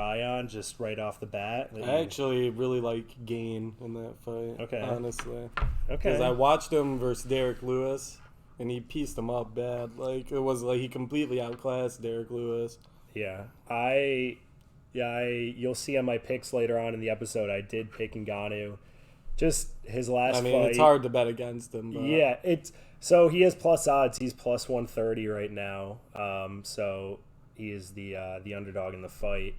eye on just right off the bat? I actually really like Gain in that fight. Okay. Honestly, Okay. because I watched him versus Derek Lewis, and he pieced him up bad. Like, it was like he completely outclassed Derek Lewis. Yeah, you'll see on my picks later on in the episode. I did pick Ngannou. Just his last I mean, fight. it's hard to bet against him. But. Yeah, so he has plus odds. He's plus 130 right now. So he is the underdog in the fight.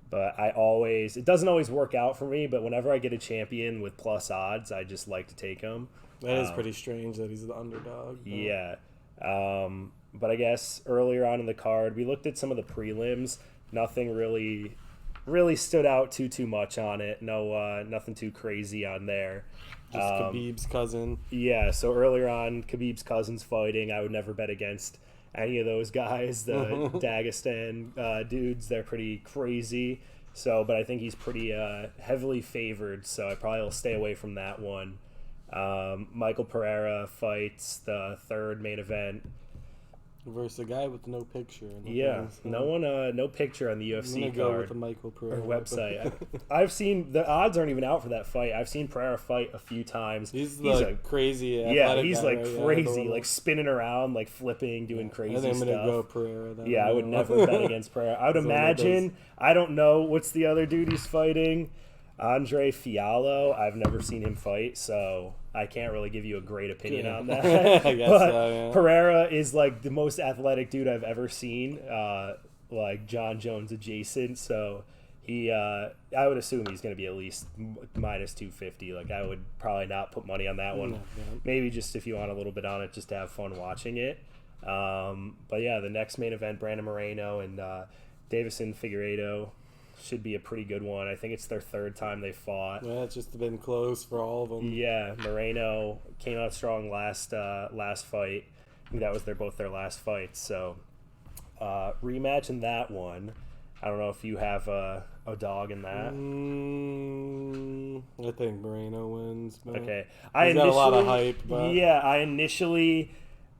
But it doesn't always work out for me. But whenever I get a champion with plus odds, I just like to take him. That is pretty strange that he's the underdog. But. Yeah. But I guess earlier on in the card, we looked at some of the prelims. Nothing really stood out too much on it. No, nothing too crazy on there. Just Khabib's cousin. Yeah, so earlier on, Khabib's cousin's fighting. I would never bet against any of those guys. The Dagestan dudes, they're pretty crazy. So, but I think he's pretty heavily favored, so I probably will stay away from that one. Michael Pereira fights the third main event. Versus a guy with no picture. No picture on the UFC card go with the Michael Pereira website. I've seen the odds aren't even out for that fight. I've seen Pereira fight a few times. He's like crazy. He's like crazy, like spinning around, like flipping, doing crazy stuff. I'm gonna go Pereira. I would never bet against Pereira. I would imagine. I don't know what's the other dude he's fighting. Andre Fiallo. I've never seen him fight, so I can't really give you a great opinion on that. I guess but so, yeah. Pereira is like the most athletic dude I've ever seen, like John Jones adjacent. So I would assume he's going to be at least minus 250. Like, I would probably not put money on that one. Maybe just if you want a little bit on it, just to have fun watching it. But yeah, the next main event, Brandon Moreno and Davison Figueiredo. Should be a pretty good one. I think it's their third time they fought. Yeah, it's just been close for all of them. Yeah, Moreno came out strong last fight. I think that was both their last fights. So rematch in that one. I don't know if you have a dog in that. I think Moreno wins. Okay, he's got a lot of hype. But. Yeah, I initially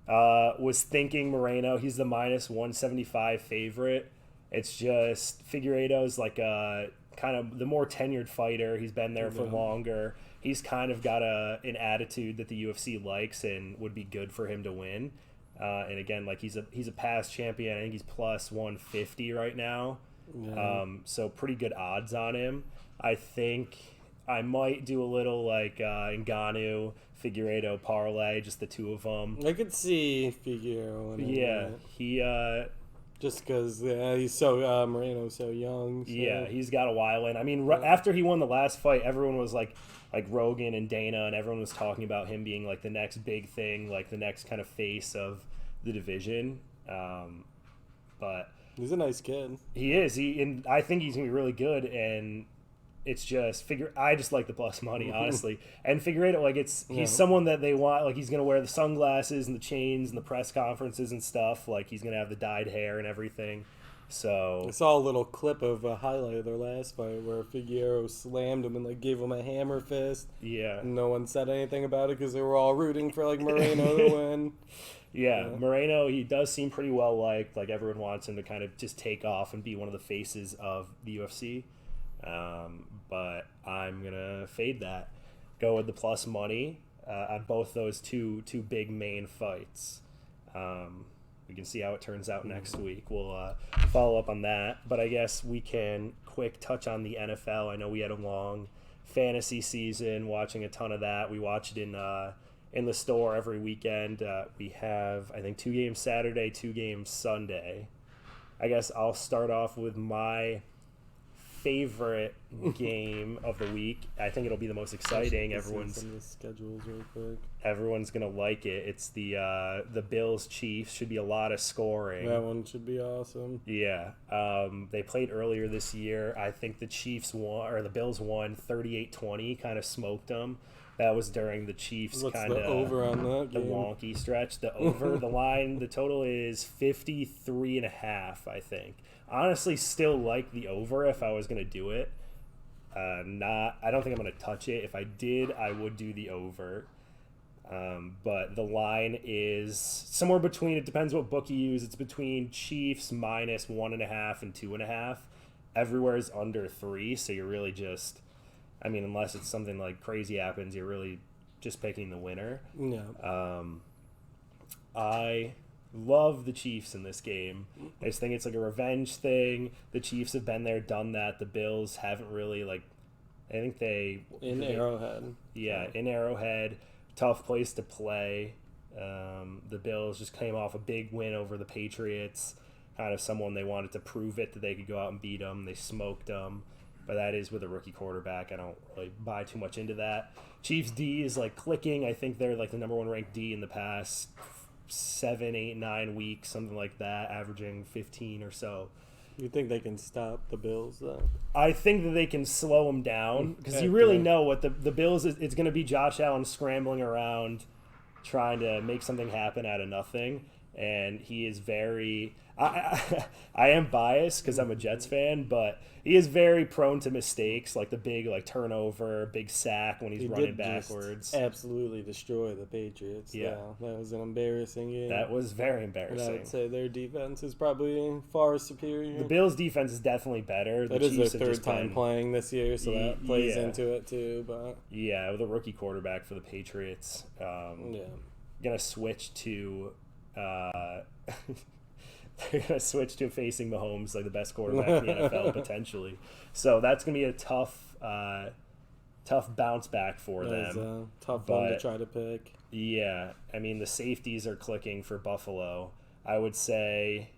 was thinking Moreno. He's the minus 175 favorite. It's just Figueiredo's like a kind of the more tenured fighter. He's been there for longer. He's kind of got an attitude that the UFC likes and would be good for him to win. And again, like he's a past champion. I think he's plus 150 right now. Yeah. So pretty good odds on him. I think I might do a little like Ngannou, Figueiredo parlay, just the two of them. I could see Figueiredo. He. Just because he's so Moreno's so young. So. Yeah, he's got a while in. I mean, after he won the last fight, everyone was like Rogan and Dana, and everyone was talking about him being like the next big thing, like the next kind of face of the division. But he's a nice kid. He is. And I think he's gonna be really good. And it's just I just like the plus money, honestly. And Figueiredo, like he's someone that they want. Like he's gonna wear the sunglasses and the chains and the press conferences and stuff. Like he's gonna have the dyed hair and everything. So I saw a little clip of a highlight of their last fight where Figueiredo slammed him and like gave him a hammer fist. Yeah. And no one said anything about it because they were all rooting for like Moreno to win. Yeah, Moreno, he does seem pretty well liked. Like everyone wants him to kind of just take off and be one of the faces of the UFC. But I'm gonna fade that. Go with the plus money on both those two big main fights. We can see how it turns out next week. We'll follow up on that. But I guess we can quick touch on the NFL. I know we had a long fantasy season, watching a ton of that. We watch it in the store every weekend. We have, I think, 2 games Saturday, 2 games Sunday. I guess I'll start off with my favorite game of the week. I think it'll be the most exciting. Everyone's some of the schedules real quick. Everyone's gonna like it. It's the Bills Chiefs. Should be a lot of scoring. That one should be awesome. Yeah. They played earlier this year. I think the Chiefs won, or the Bills won 38-20. Kind of smoked them. That was during the Chiefs kind of over on that the game? wonky stretch. The over, the line, the total is 53.5. I think. Honestly, still like the over if I was gonna do it. I don't think I'm gonna touch it. If I did, I would do the over. But the line is somewhere between. It depends what book you use. It's between Chiefs minus 1.5 and 2.5. everywhere is under 3, so you're really just, I mean, unless it's something like crazy happens, you're really just picking the winner. Yeah. I love the Chiefs in this game. I just think it's like a revenge thing. The Chiefs have been there, done that. The Bills haven't really, like, I think Arrowhead. Yeah, in Arrowhead. Tough place to play. The Bills just came off a big win over the Patriots. Kind of someone they wanted to prove it that they could go out and beat them. They smoked them. But that is with a rookie quarterback. I don't really buy too much into that. Chiefs D is like clicking. I think they're like the number 1 ranked D in the past 7, 8, 9 weeks, something like that, averaging 15 or so. You think they can stop the Bills, though? I think that they can slow them down because you really know what the Bills is. It's going to be Josh Allen scrambling around, trying to make something happen out of nothing, and he is very. I am biased because I'm a Jets fan, but he is very prone to mistakes, like the big turnover, big sack when he's running backwards. Absolutely destroy the Patriots. Yeah, that was an embarrassing game. That was very embarrassing. And I would say their defense is probably far superior. The Bills' defense is definitely better. That is their third time playing this year, so that plays into it too. But yeah, with a rookie quarterback for the Patriots, gonna switch to. They're going to switch to facing Mahomes, like the best quarterback in the NFL, potentially. So that's going to be a tough bounce back for them. That is a tough one to try to pick. Yeah. I mean, the safeties are clicking for Buffalo. I would say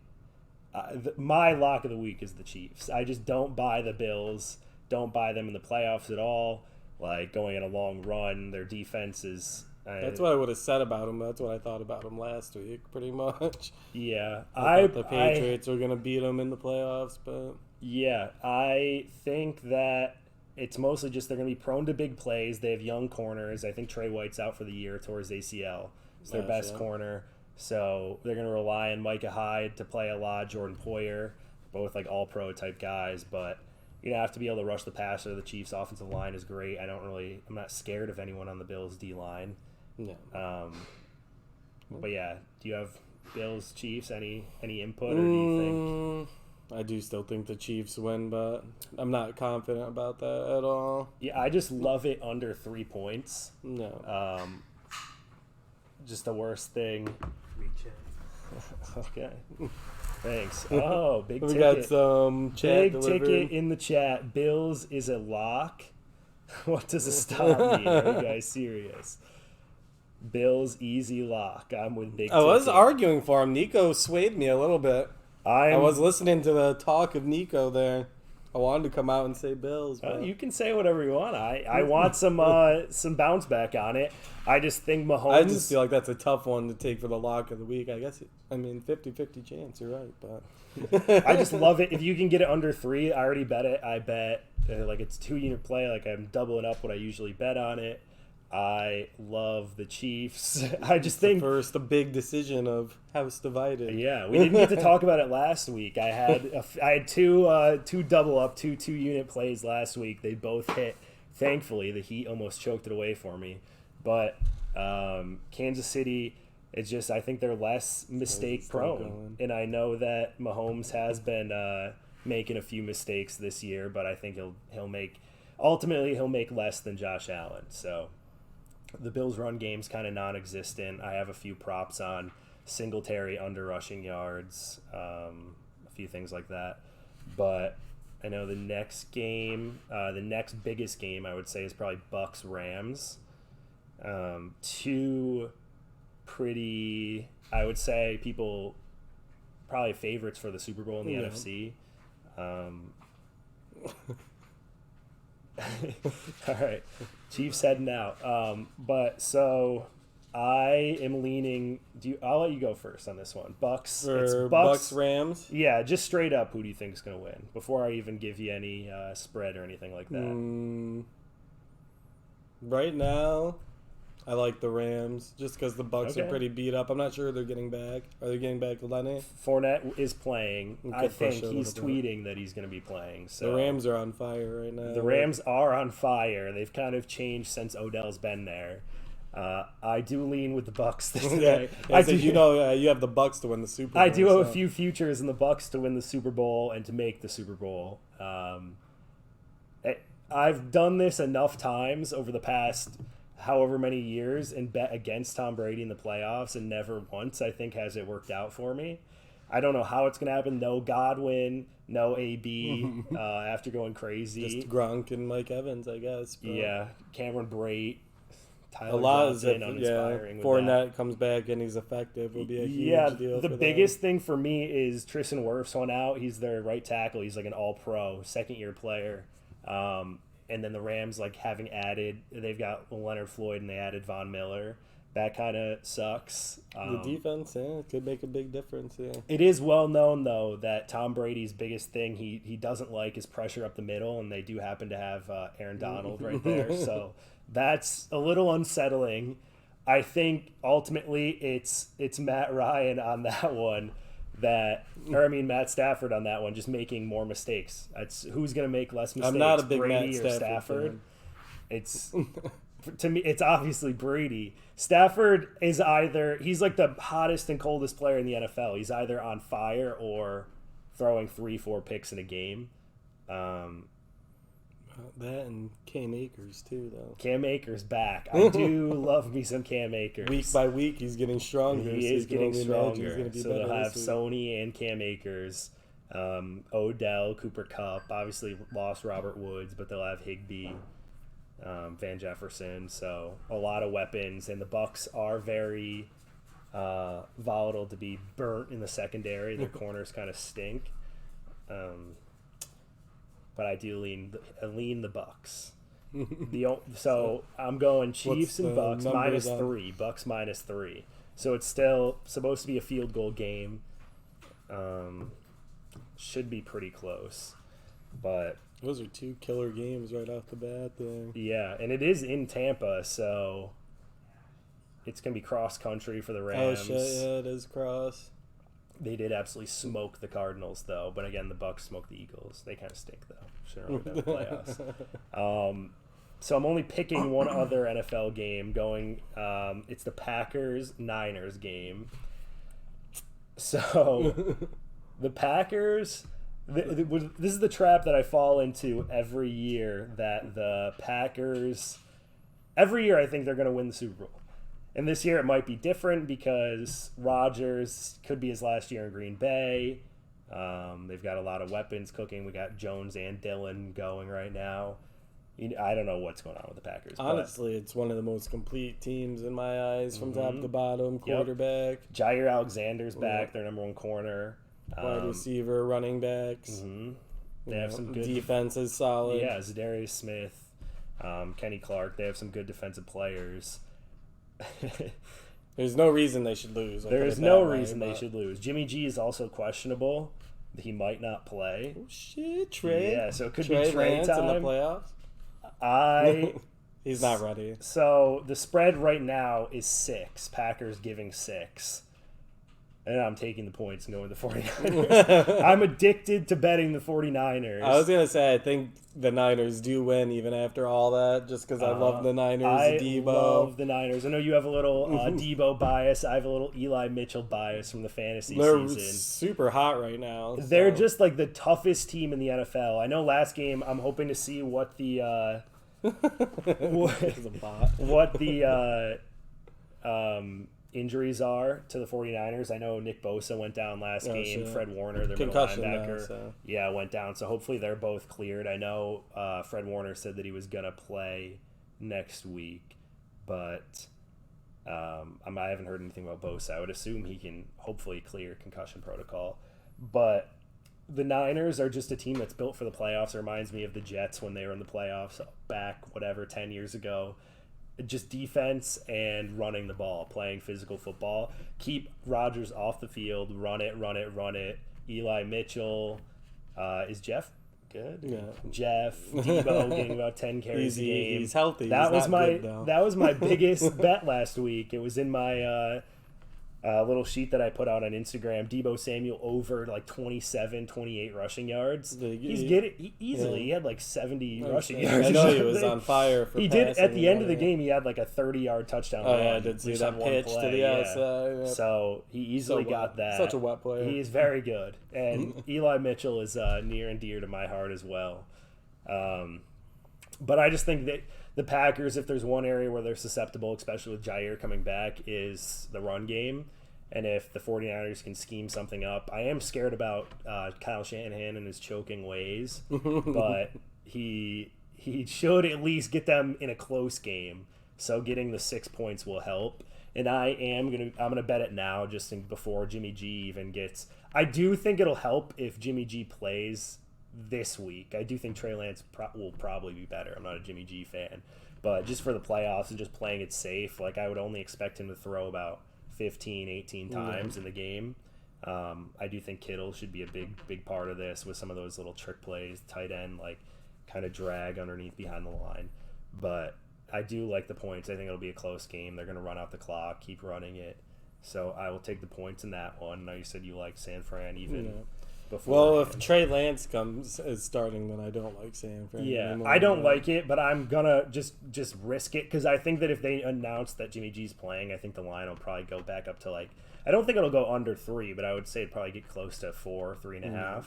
my lock of the week is the Chiefs. I just don't buy the Bills. Don't buy them in the playoffs at all. Like, going in a long run, their defense is... That's what I would have said about them. That's what I thought about them last week, pretty much. Yeah. I thought the Patriots were going to beat them in the playoffs, but... Yeah, I think that it's mostly just they're going to be prone to big plays. They have young corners. I think Trey White's out for the year towards ACL. It's their best corner. So they're going to rely on Micah Hyde to play a lot, Jordan Poyer, both like all-pro type guys, but... You have to be able to rush the passer. The Chiefs' offensive line is great. I'm not scared of anyone on the Bills' D-line. No. But yeah, do you have Bills, Chiefs, any input, or do you think? I do still think the Chiefs win, but I'm not confident about that at all. Yeah, I just love it under 3 points. No. Just the worst thing. Reach it. Okay. Thanks. Oh, big ticket. We got some chat big ticket in the chat. Bills is a lock. What does a stop mean? Are you guys serious? Bills easy lock. I'm with big ticket. I was arguing for him. Nico swayed me a little bit. I was listening to the talk of Nico there. I wanted to come out and say Bills. But... you can say whatever you want. I want some bounce back on it. I just think Mahomes... I just feel like that's a tough one to take for the lock of the week. I guess, 50-50 chance. You're right. But I just love it. If you can get it under 3, I already bet it. I bet it's 2-unit play. Like, I'm doubling up what I usually bet on it. I love the Chiefs. I just think first a big decision of house divided. Yeah, we didn't get to talk about it last week. I had two double up, 2-unit plays last week. They both hit. Thankfully, the Heat almost choked it away for me. But Kansas City, it's just I think they're less mistake prone, and I know that Mahomes has been making a few mistakes this year, but I think he'll make less than Josh Allen. So. The Bills' run game's kind of non-existent. I have a few props on Singletary under rushing yards, a few things like that. But I know the next game, the next biggest game, I would say, is probably Bucks-Rams. Two pretty, I would say, people probably favorites for the Super Bowl in the NFC. All right. Chiefs heading out. But so I am leaning. I'll let you go first on this one. Bucks. It's Bucks Rams. Yeah, just straight up. Who do you think is going to win? Before I even give you any spread or anything like that. Right now, I like the Rams just because the Bucks are pretty beat up. I'm not sure they're getting back. Are they getting back Lenny? Fournette is playing. I think he's tweeting that he's going to be playing. So the Rams are on fire right now. The Rams are on fire. They've kind of changed since Odell's been there. I do lean with the Bucks this Yeah, day. you have the Bucks to win the Super Bowl. I do have a few futures in the Bucks to win the Super Bowl and to make the Super Bowl. I've done this enough times over the past however many years and bet against Tom Brady in the playoffs, and never once, I think, has it worked out for me. I don't know how it's going to happen. No Godwin, no AB after going crazy. Just Gronk and Mike Evans, I guess. But Yeah, Cameron Brate. Tyler a lot Johnson, of uninspiring with Fournette comes back and he's effective will be a huge deal. The biggest thing for me is Tristan Wirfs went out. He's their right tackle. He's like an all-pro, second-year player. And then the Rams, like, having added, they've got Leonard Floyd and they added Von Miller. That kind of sucks. The defense, could make a big difference. Yeah, it is well known though that Tom Brady's biggest thing he doesn't like is pressure up the middle, and they do happen to have Aaron Donald right there. So that's a little unsettling. I think ultimately it's Matt Ryan on that one. Matt Stafford on that one, just making more mistakes. That's who's going to make less mistakes. I'm not a big Brady Matt or Stafford. It's to me, it's obviously Brady. Stafford is he's like the hottest and coldest player in the NFL. He's either on fire or throwing 3-4 picks in a game. That and Cam Akers too, though. Cam Akers back. I do love me some Cam Akers. Week by week, he's getting stronger. He is getting stronger. Be so they'll have Sony and Cam Akers, Odell, Cooper Kupp. Obviously lost Robert Woods, but they'll have Higbee, Van Jefferson. So a lot of weapons, and the Bucks are very volatile to be burnt in the secondary. Their corners kind of stink. But I do lean the Bucks. So I'm going Chiefs and Bucks -3. Bucks -3. So it's still supposed to be a field goal game. Should be pretty close, but those are two killer games right off the bat. There. Yeah, and it is in Tampa, so it's gonna be cross country for the Rams. Oh shit! Yeah, it is cross. They did absolutely smoke the Cardinals, though. But again, the Bucks smoked the Eagles. They kind of stink, though. Shouldn't really been in the playoffs. So I'm only picking one other NFL game. It's the Packers-Niners game. So the Packers. This is the trap that I fall into every year. That the Packers. Every year, I think they're going to win the Super Bowl. And this year it might be different because Rodgers could be his last year in Green Bay. They've got a lot of weapons cooking. We got Jones and Dillon going right now. I don't know what's going on with the Packers. Honestly, it's one of the most complete teams in my eyes from top to bottom. Quarterback. Yep. Jair Alexander's back, their number one corner. Wide receiver, running backs. They have some good defense is solid. Yeah, Zadarius Smith, Kenny Clark. They have some good defensive players. There's no reason they should lose. There is no reason they should lose. Jimmy G is also questionable. He might not play. Oh, shit, Trey. Yeah, so it could be Trey Lance time. in the playoffs. He's not ready. So the spread right now is 6. Packers giving 6. And I'm taking the points and going with the 49ers. I'm addicted to betting the 49ers. I was going to say, I think the Niners do win even after all that, just because I love the Niners. Debo. Love the Niners. I know you have a little Debo bias. I have a little Eli Mitchell bias from the fantasy They're season. Super hot right now. They're just like the toughest team in the NFL. I know last game I'm hoping to see what the injuries are to the 49ers. I know Nick Bosa went down last game. Shit. Fred Warner, their middle linebacker, went down. So hopefully they're both cleared. I know Fred Warner said that he was going to play next week, but I haven't heard anything about Bosa. I would assume he can hopefully clear concussion protocol. But the Niners are just a team that's built for the playoffs. It reminds me of the Jets when they were in the playoffs back, 10 years ago. Just defense and running the ball, playing physical football. Keep Rodgers off the field. Run it. Eli Mitchell. Is Jeff good? Yeah. Jeff, Debo getting about 10 carries a game. He's healthy. That was my biggest bet last week. It was in my A little sheet that I put out on Instagram, Deebo Samuel over like 27, 28 rushing yards. Easily. He had like 70 rushing yards. I know he was on fire for He did at the end of the game. He had like a 30-yard touchdown run. Yeah, I did see that pitch to the outside. Yeah. So he easily got that. Such a wet player. He is very good, and Eli Mitchell is near and dear to my heart as well. But I just think that the Packers, if there's one area where they're susceptible, especially with Jair coming back, is the run game. And if the 49ers can scheme something up, I am scared about Kyle Shanahan and his choking ways, but he should at least get them in a close game. So getting the 6 points will help. And I'm gonna bet it now, before Jimmy G even gets. I do think it'll help if Jimmy G plays this week. I do think Trey Lance will probably be better. I'm not a Jimmy G fan, but just for the playoffs and just playing it safe, like I would only expect him to throw about 15, 18 times in the game. I do think Kittle should be a big part of this with some of those little trick plays, tight end, like kind of drag underneath behind the line. But I do like the points. I think it'll be a close game. They're going to run out the clock, keep running it. So I will take the points in that one. I know you said you like San Fran even before. Well, if Trey Lance is starting, then I don't like San Fran. Yeah, I don't like it, but I'm gonna just risk it because I think that if they announce that Jimmy G's playing, I think the line will probably go back up to like. I don't think it'll go under 3, but I would say it'd probably get close to 4, 3.5.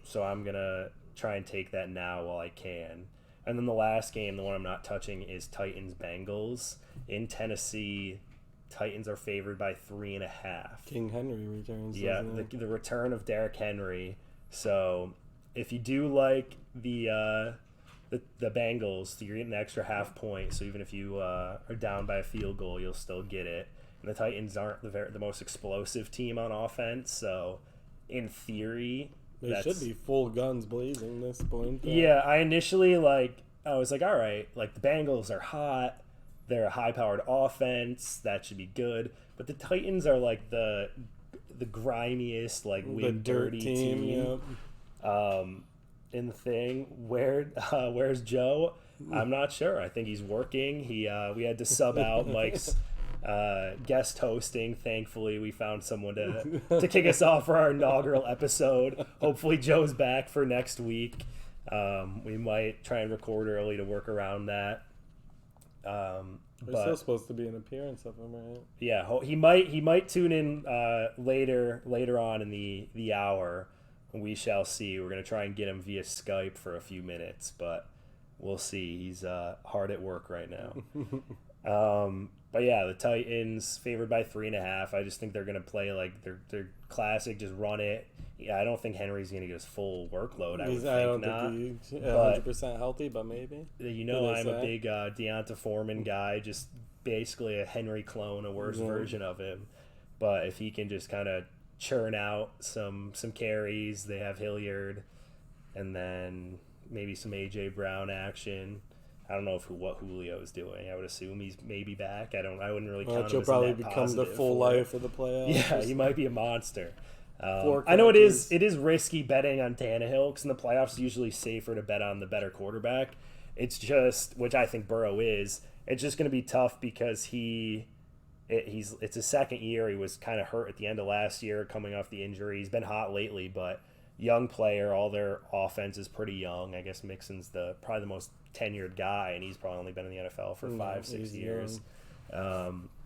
So I'm gonna try and take that now while I can. And then the last game, the one I'm not touching, is Titans-Bengals in Tennessee. Titans are favored by 3.5. King Henry returns. Yeah, the return of Derrick Henry. So if you do like the Bengals, you're getting an extra half point. So even if you are down by a field goal, you'll still get it. And the Titans aren't the most explosive team on offense. So in theory, they should be full guns blazing this point. Yeah, I initially I was like, all right, like the Bengals are hot. They're a high-powered offense. That should be good. But the Titans are like the grimiest, like win dirty team. Yeah. In the thing, where's Joe? I'm not sure. I think he's working. We had to sub out Mike's guest hosting. Thankfully, we found someone to kick us off for our inaugural episode. Hopefully, Joe's back for next week. We might try and record early to work around that. There's still supposed to be an appearance of him, right? Yeah, he might tune in later on in the hour. We shall see. We're gonna try and get him via Skype for a few minutes, but we'll see. He's hard at work right now. But yeah, the Titans favored by 3.5. I just think they're gonna play like their classic, just run it. Yeah, I don't think Henry's gonna get his full workload. I don't think he's 100% healthy, but maybe. I'm a big Deonta Foreman guy, just basically a Henry clone, a worse version of him. But if he can just kind of churn out some carries, they have Hilliard, and then maybe some AJ Brown action. I don't know what Julio is doing. I would assume he's maybe back. I wouldn't really count him as he'll probably net become the full life of the playoffs. Yeah, he might be a monster. I know it is risky betting on Tannehill because in the playoffs it's usually safer to bet on the better quarterback. It's just, which I think Burrow is, it's just going to be tough because it's his second year. He was kind of hurt at the end of last year coming off the injury. He's been hot lately, but young player, all their offense is pretty young. I guess Mixon's probably the most tenured guy, and he's probably only been in the NFL for 5-6 years.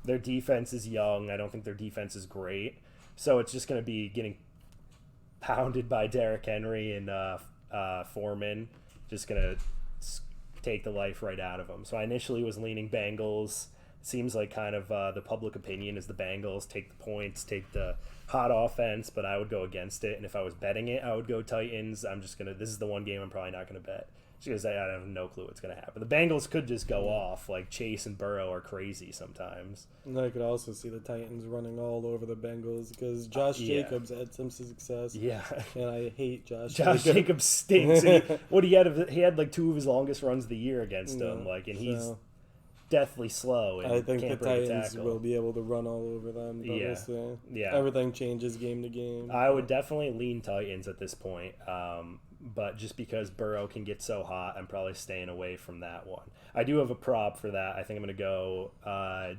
Their defense is young. I don't think their defense is great. So it's just going to be getting pounded by Derrick Henry and Foreman. Just going to take the life right out of them. So I initially was leaning Bengals. Seems like kind of the public opinion is the Bengals. Take the points, take the hot offense, but I would go against it. And if I was betting it, I would go Titans. This is the one game I'm probably not going to bet. Because I have no clue what's going to happen. The Bengals could just go off. Like, Chase and Burrow are crazy sometimes. And I could also see the Titans running all over the Bengals because Josh Jacobs had some success. Yeah. And I hate Josh Jacobs stinks. He had like 2 of his longest runs of the year against him. He's deathly slow. And I think the can't break Titans will be able to run all over them. But we'll see. Yeah. Everything changes game to game. I would definitely lean Titans at this point. But just because Burrow can get so hot, I'm probably staying away from that one. I do have a prop for that. I think I'm going to go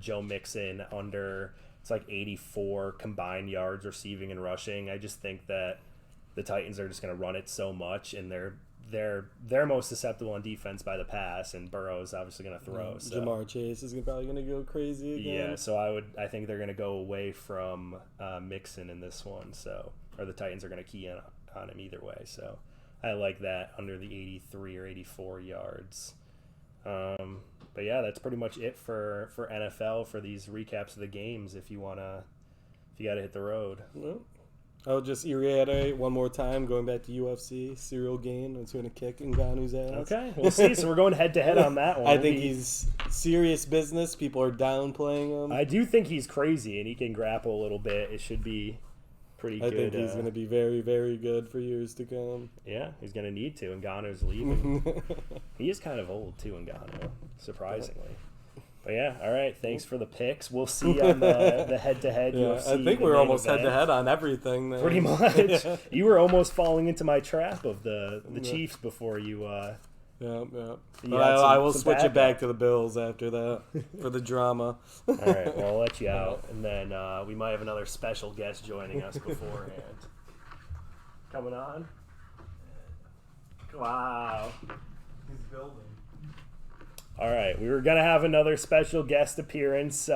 Joe Mixon under, it's like 84 combined yards receiving and rushing. I just think that the Titans are just going to run it so much, and they're most susceptible on defense by the pass, and Burrow's obviously going to throw. So. Jamar Chase is probably going to go crazy again. Yeah, so I think they're going to go away from Mixon in this one, or the Titans are going to key in on him either way. So I like that under the 83 or 84 yards. But yeah, that's pretty much it for NFL for these recaps of the games. If you got to hit the road. Well, I'll just reiterate one more time, going back to UFC, Cyril Gane is going to kick Ngannou's ass. Okay, we'll see. So we're going head-to-head on that one. I think he's serious business. People are downplaying him. I do think he's crazy, and he can grapple a little bit. It should be pretty good. I think he's going to be very, very good for years to come. Yeah, he's going to need to. Ngannou's leaving. He is kind of old, too, Ngannou, surprisingly. But yeah, all right. Thanks for the picks. We'll see on the head-to-head UFC. I think we're almost head-to-head on everything. Then. Pretty much. Yeah. You were almost falling into my trap of the Chiefs before you. Yeah. I will switch it back to the Bills after that for the drama. All right. Well, I'll let you out, and then we might have another special guest joining us beforehand. Coming on. Wow. He's building. All right, we were going to have another special guest appearance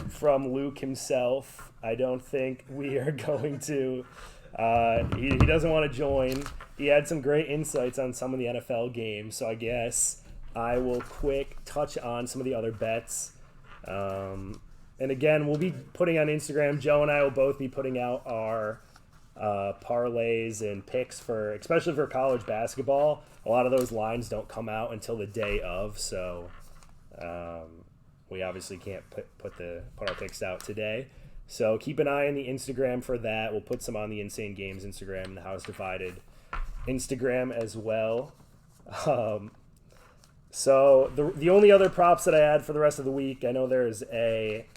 from Luke himself. I don't think we are going to. He doesn't want to join. He had some great insights on some of the NFL games, so I guess I will quick touch on some of the other bets. And again, we'll be putting on Instagram. Joe and I will both be putting out our parlays and picks especially for college basketball. A lot of those lines don't come out until the day of, so we obviously can't put our picks out today. So keep an eye on the Instagram for that. We'll put some on the Insane Games Instagram and the House Divided Instagram as well. So the only other props that I had for the rest of the week, I know there's a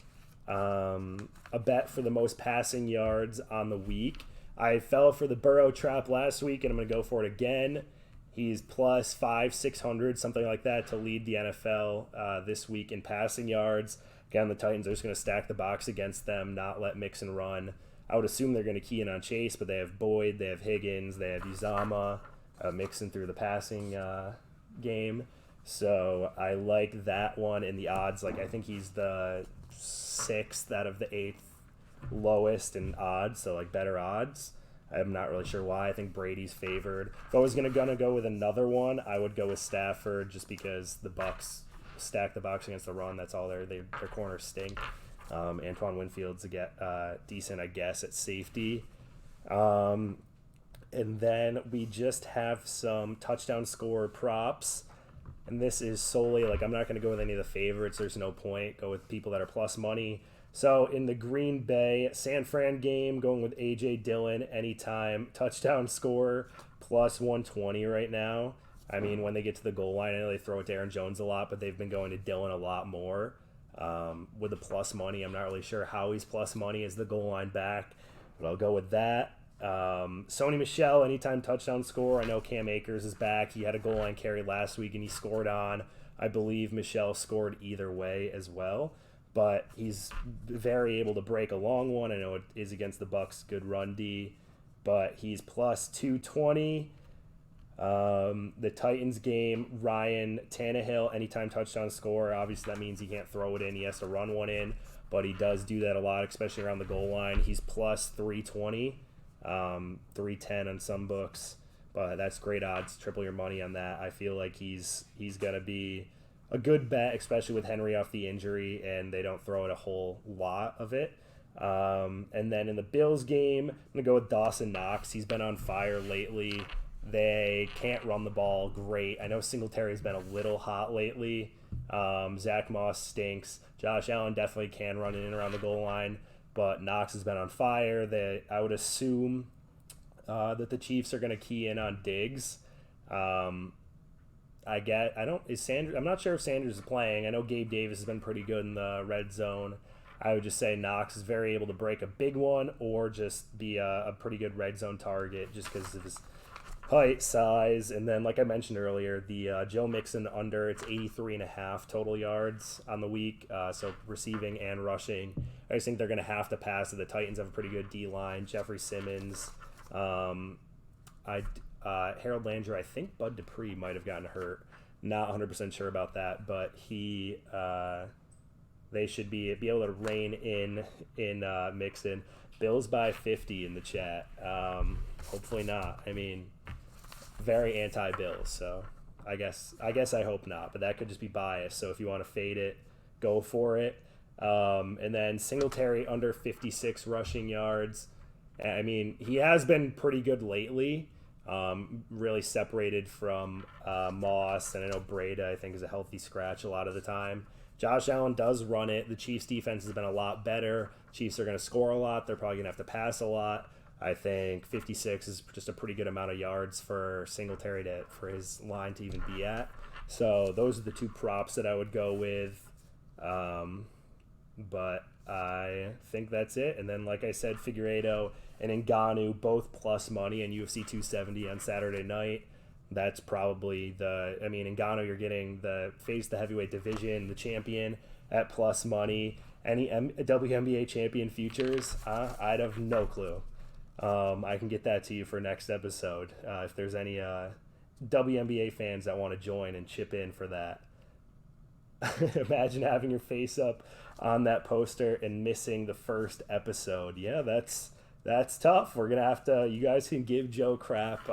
bet for the most passing yards on the week. I fell for the Burrow trap last week, and I'm going to go for it again. He's plus 600, something like that, to lead the NFL this week in passing yards. Again, the Titans are just going to stack the box against them, not let Mixon run. I would assume they're going to key in on Chase, but they have Boyd, they have Higgins, they have Uzama, Mixon through the passing game. So I like that one in the odds. Like, I think he's the 6th out of the 8th lowest in odds, so like better odds. I'm not really sure why. I think Brady's favored. If I was gonna go with another one, I would go with Stafford, just because the Bucs stack the box against the run. That's all their corners stink. Antoine Winfield's decent, I guess, at safety. And then we just have some touchdown score props. And this is solely, like, I'm not going to go with any of the favorites. There's no point. Go with people that are plus money. So in the Green Bay San Fran game, going with A.J. Dillon anytime touchdown score, plus 120 right now. I mean, when they get to the goal line, I know they throw it to Aaron Jones a lot, but they've been going to Dillon a lot more. With the plus money, I'm not really sure how he's plus money as the goal line back, but I'll go with that. Sony Michel, anytime touchdown score. I know Cam Akers is back. He had a goal line carry last week, and he scored on. I believe Michel scored either way as well, but he's very able to break a long one. I know it is against the Bucs, good run D, but he's plus 220. The Titans game, Ryan Tannehill, anytime touchdown score. Obviously, that means he can't throw it in. He has to run one in, but he does do that a lot, especially around the goal line. He's plus 320. 310 on some books, but that's great odds. Triple your money on that. I feel like he's gonna be a good bet, especially with Henry off the injury and they don't throw it a whole lot of it. And then in the Bills game, I'm gonna go with Dawson Knox. He's been on fire lately. They can't run the ball great. I know Singletary's been a little hot lately. Zach Moss stinks. Josh Allen definitely can run in and around the goal line, but Knox has been on fire. I would assume that the Chiefs are going to key in on Diggs. I'm not sure if Sanders is playing. I know Gabe Davis has been pretty good in the red zone. I would just say Knox is very able to break a big one or just be a pretty good red zone target just because of height, size, and then like I mentioned earlier, the Joe Mixon under, it's 83.5 total yards on the week, so receiving and rushing. I just think they're going to have to pass it. The Titans have a pretty good D-line. Jeffrey Simmons, Harold Landry, I think Bud Dupree might have gotten hurt. Not 100% sure about that, but they should be able to rein in Mixon. Bills by 50 in the chat. Hopefully not. I mean, very anti-Bills, so I guess I hope not, but that could just be bias. So if you want to fade it, go for it. And then Singletary under 56 rushing yards. I mean, he has been pretty good lately. Really separated from Moss, and I know Breda, I think, is a healthy scratch a lot of the time. Josh Allen does run it. The Chiefs' defense has been a lot better. Chiefs are going to score a lot. They're probably going to have to pass a lot. I think 56 is just a pretty good amount of yards for Singletary for his line to even be at. So those are the two props that I would go with. But I think that's it. And then, like I said, Figueiredo and Ngannou, both plus money and UFC 270 on Saturday night. That's probably Ngannou, you're getting the heavyweight division, the champion at plus money. Any WNBA champion futures, I'd have no clue. I can get that to you for next episode if there's any WNBA fans that want to join and chip in for that. Imagine having your face up on that poster and missing the first episode. Yeah, that's tough. We're gonna have to. You guys can give Joe crap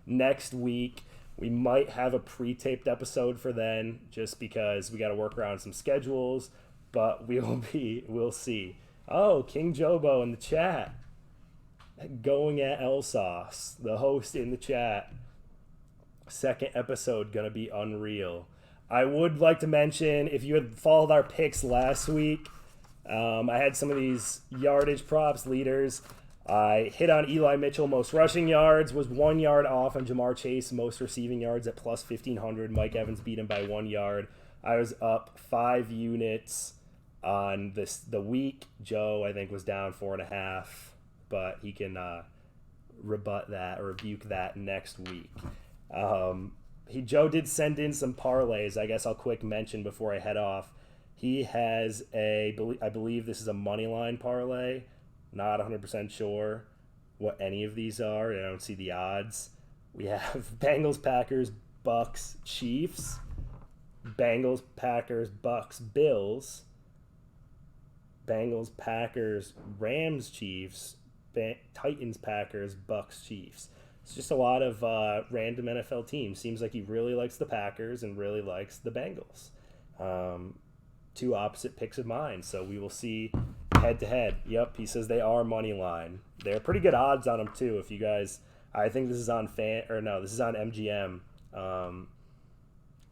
next week. We might have a pre-taped episode for then, just because we got to work around some schedules. But we'll see. Oh, King Jobo in the chat, going at Elsauce, the host in the chat. Second episode gonna be unreal. I would like to mention, if you had followed our picks last week, I had some of these yardage props leaders. I hit on Eli Mitchell, most rushing yards, was 1 yard off on Jamar Chase, most receiving yards at plus 1,500. Mike Evans beat him by 1 yard. I was up 5 units on the week. Joe, I think, was down 4.5, but he can rebuke that next week. Joe did send in some parlays. I guess I'll quick mention before I head off. He has I believe this is a money line parlay. Not 100% sure what any of these are. I don't see the odds. We have Bengals, Packers, Bucks, Chiefs. Bengals, Packers, Bucks, Bills. Bengals, Packers, Rams, Chiefs. Titans, Packers, Bucks, Chiefs. It's just a lot of random NFL teams. Seems like he really likes the Packers and really likes the Bengals. Two opposite picks of mine. So we will see head-to-head. Yep, he says they are money line. They're pretty good odds on them, too. If you guys... I think this is on this is on MGM.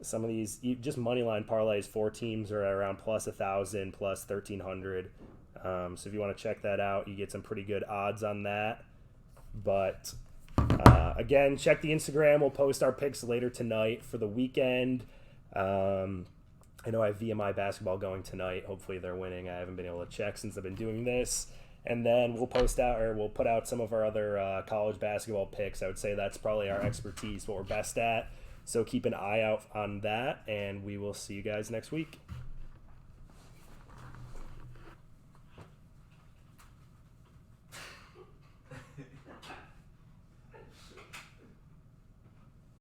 Some of these, just money line parlays, 4 teams are around plus 1,000, plus 1,300. So if you want to check that out, you get some pretty good odds on that. But... again, check the Instagram. We'll post our picks later tonight for the weekend. I know I have VMI basketball going tonight. Hopefully they're winning. I haven't been able to check since I've been doing this. And then we'll put out some of our other college basketball picks. I would say that's probably our expertise, what we're best at. So keep an eye out on that, and we will see you guys next week.